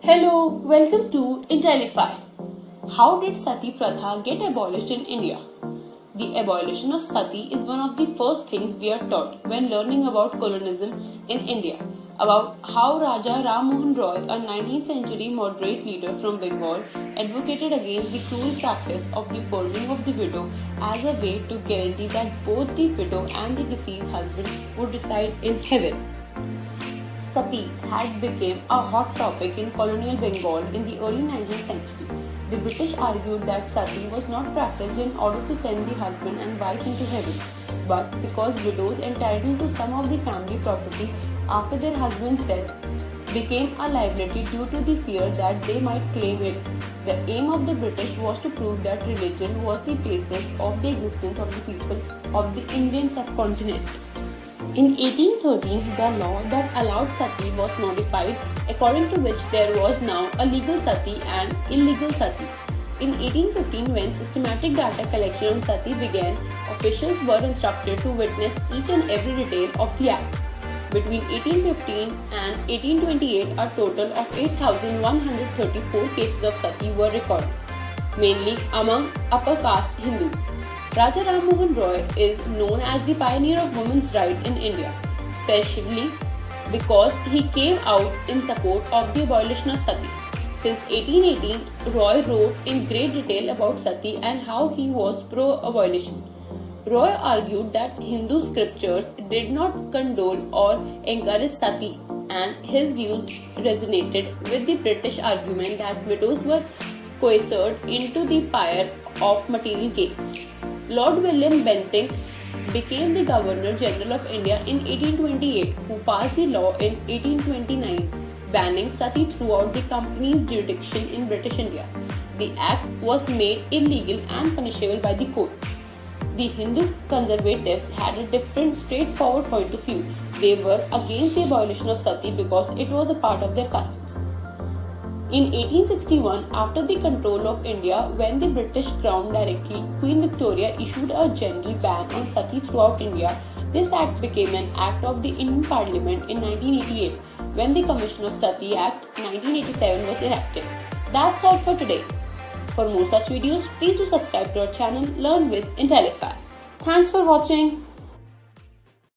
Hello, welcome to Intellify. How did Sati Pratha get abolished in India? The abolition of Sati is one of the first things we are taught when learning about colonialism in India, about how Raja Ram Mohan Roy, a 19th century moderate leader from Bengal, advocated against the cruel practice of the burning of the widow as a way to guarantee that both the widow and the deceased husband would reside in heaven. Sati had become a hot topic in colonial Bengal in the early 19th century. The British argued that Sati was not practiced in order to send the husband and wife into heaven, but because widows entitled to some of the family property after their husband's death became a liability due to the fear that they might claim it. The aim of the British was to prove that religion was the basis of the existence of the people of the Indian subcontinent. In 1813, the law that allowed sati was modified, according to which there was now a legal sati and illegal sati. In 1815, when systematic data collection on sati began, officials were instructed to witness each and every detail of the act. Between 1815 and 1828, a total of 8,134 cases of sati were recorded, mainly among upper caste Hindus. Raja Ram Mohan Roy is known as the pioneer of women's rights in India, especially because he came out in support of the abolition of sati. Since 1818, Roy wrote in great detail about sati and how he was pro-abolition. Roy argued that Hindu scriptures did not condone or encourage sati, and his views resonated with the British argument that widows were coerced into the pyre of material gains. Lord William Bentinck became the Governor General of India in 1828, who passed the law in 1829 banning sati throughout the company's jurisdiction in British India. The act was made illegal and punishable by the courts. The Hindu conservatives had a different, straightforward point of view. They were against the abolition of sati because it was a part of their customs. In 1861, after the control of India, when the British Crown directly, Queen Victoria issued a general ban on sati throughout India. This act became an act of the Indian Parliament in 1988, when the Commission of Sati Act 1987 was enacted. That's all for today. For more such videos, please do subscribe to our channel Learn with Intellify. Thanks for watching.